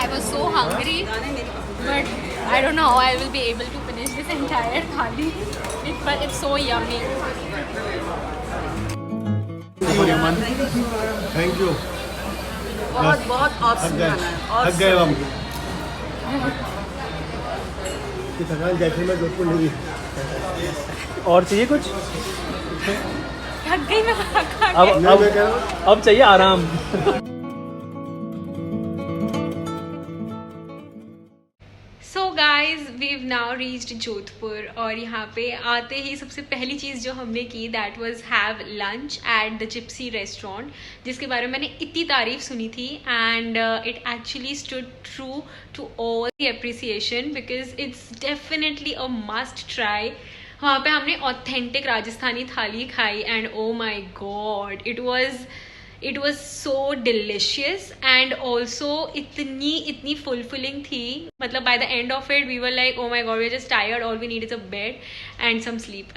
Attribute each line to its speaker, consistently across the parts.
Speaker 1: I was so hungry, but I don't know how I will be able to finish this entire thali. But it's so yummy.
Speaker 2: Thank you.
Speaker 3: बहुत बहुत awesome खाना है।
Speaker 2: थक गए हम। थकान जैसे जोधपुर नहीं।
Speaker 4: और चाहिए कुछ?
Speaker 1: थक गई मैं खा
Speaker 4: अब चाहिए आराम।
Speaker 1: So guys we've now reached Jodhpur और यहाँ पे आते ही सबसे पहली चीज़ जो हमने की that was have lunch at the gypsy restaurant, जिसके बारे में मैंने इतनी तारीफ सुनी थी and it actually stood true to all the appreciation because it's definitely a must try. वहाँ पे हमने ऑथेंटिक राजस्थानी थाली खाई and oh my god it was so delicious and also इतनी फुलफिलिंग थी। मतलब by the end of it we were like oh my god we are just tired, all we need is a bed and some sleep.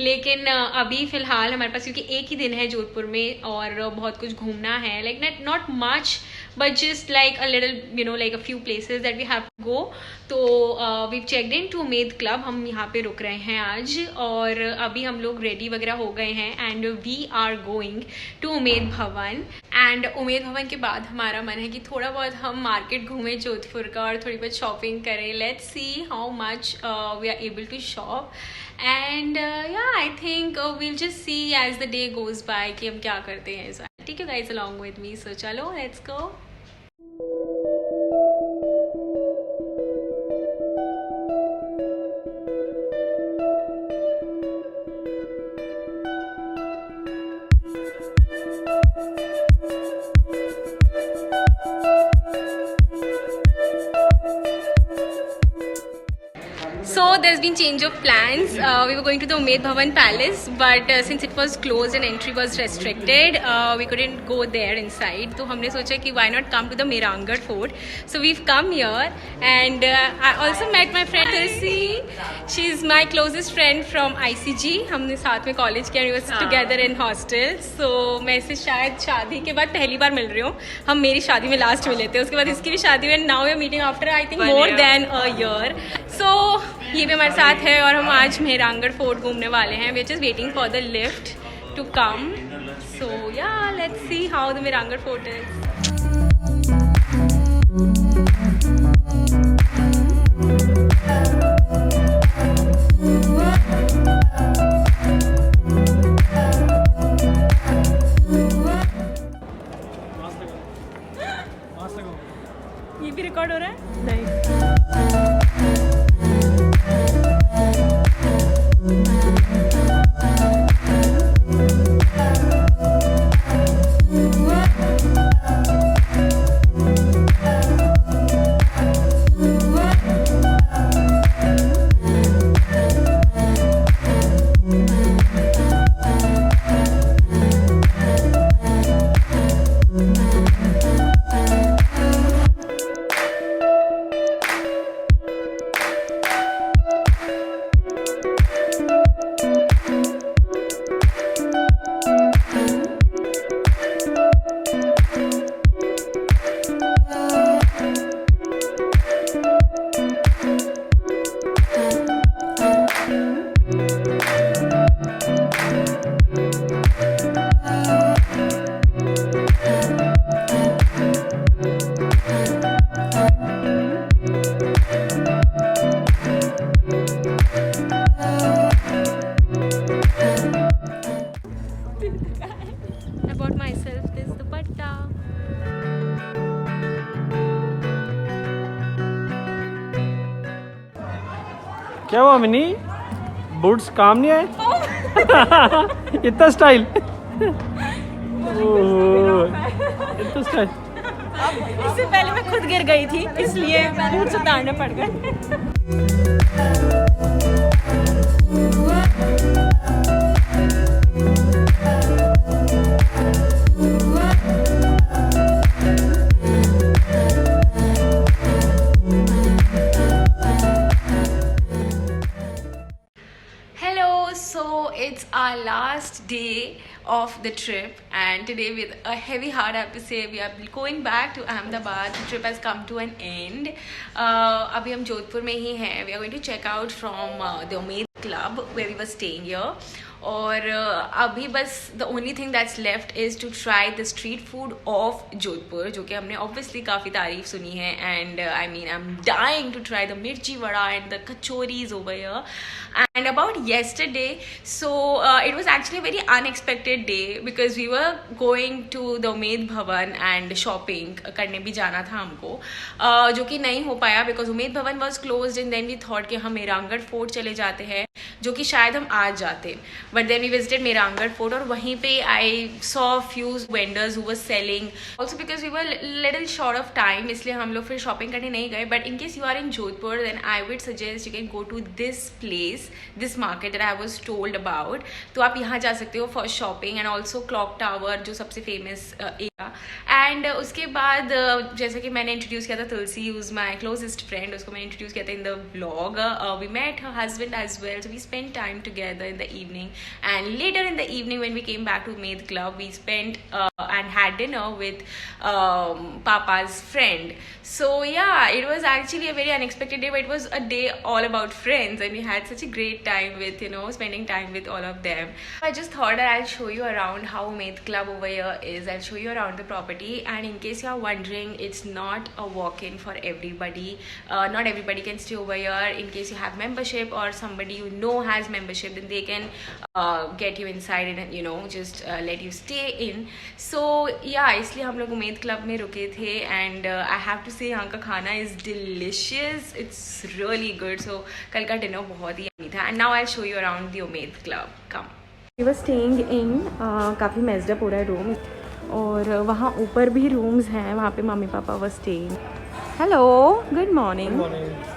Speaker 1: लेकिन अभी फिलहाल हमारे पास क्योंकि एक ही दिन है जोधपुर में और बहुत कुछ घूमना है, like not much but just like a little, you know, like a few places that we have to go. तो we've checked in to Umed club, हम यहाँ पे रुक रहे हैं आज और अभी हम लोग रेडी वगैरह हो गए हैं and we are going to Umaid Bhawan. And Umaid Bhawan के बाद हमारा मन है कि थोड़ा बहुत हम मार्केट घूमें जोधपुर का और थोड़ी बहुत शॉपिंग करें। Let's see how much we are able to shop and yeah I think we'll just see as the day goes by कि हम क्या करते हैं। So take you guys along with me, so चलो let's go. So there's been change of plans. We were going to the Umeid Bhavan Palace, but since it was closed and entry was restricted, we couldn't go there inside. तो हमने सोचा कि why not come to the Mehrangarh Fort. So we've come here, and I also met my friend Tulsi. She's my closest friend from ICG. हमने साथ में college किया, we were together in hostel. So मैं इससे शायद शादी के बाद पहली बार मिल रही हूँ। हम मेरी शादी में last मिले थे, उसके बाद इसकी भी शादी में। Now we are meeting after I think more than a year. So ये भी हमारे साथ है और हम आज मेहरांगढ़ फोर्ट घूमने वाले हैं। We are just waiting for the lift to come. So yeah let's see how the Mehrangarh fort is. ये भी रिकॉर्ड हो रहा है? नहीं।
Speaker 4: क्या हुआ मिनी? बूट्स काम नहीं आए? इतना स्टाइल। इतना स्टाइल।
Speaker 1: इससे पहले मैं खुद गिर गई थी इसलिए बूट्स उतारने पड़ गए। It's our last last day of the trip, and today with a heavy heart I have to say we are going back to Ahmedabad. The trip has come to an end. अभी हम जोधपुर में ही हैं. We are going to check out from the Umaid Club where we were staying here. और अभी बस the only thing that's left is to try the street food of Jodhpur, जो कि हमने ऑब्वियसली काफ़ी तारीफ सुनी है. And I mean I am dying to try the mirchi vada and the kachoris over here. And about yesterday, so it was actually a very unexpected day because we were going to the Umaid Bhavan and shopping करने भी जाना था हमको, जो कि नहीं हो पाया because Umaid Bhavan was closed and then we thought कि हम मेरांगढ़ फोर्ट चले जाते हैं, जो कि शायद हम आज जाते. But then we visited Mehrangarh fort और वहीं पे I saw few vendors who were selling. Also because we were little short of time, इसलिए हम लोग फिर shopping करने नहीं गए. But in case you are in Jodhpur, then I would suggest you can go to this place, this market that I was told about. तो आप यहाँ जा सकते हो for shopping and also clock tower जो सबसे famous area. And उसके बाद जैसे कि मैंने introduce किया था तुलसी, who's my closest friend, उसको मैंने introduce किया था in the vlog. We met her husband as well, so we spent time together in the evening. And later in the evening when we came back to Umaid Club, we spent and had dinner with Papa's friend. So yeah, it was actually a very unexpected day, but it was a day all about friends and we had such a great time with, you know, spending time with all of them. I just thought that I'll show you around how Umaid Club over here is. I'll show you around the property, and in case you're wondering, it's not a walk-in for everybody. Not everybody can stay over here. In case you have membership or somebody you know has membership, then they can get you inside and, you know, just let you stay in. So yeah, इसलिए हम लोग Umed club में रुके थे. And I have to say यहाँ का खाना is delicious. It's really good. So कल का डिनर बहुत ही यम्मी था. And now I'll show you around the Umaid Club. Come. We were staying in काफ़ी messed up हो रहा है रूम, और वहाँ ऊपर भी रूम्स हैं, वहाँ पे mummy papa were staying. Hello, good morning.
Speaker 4: Good morning.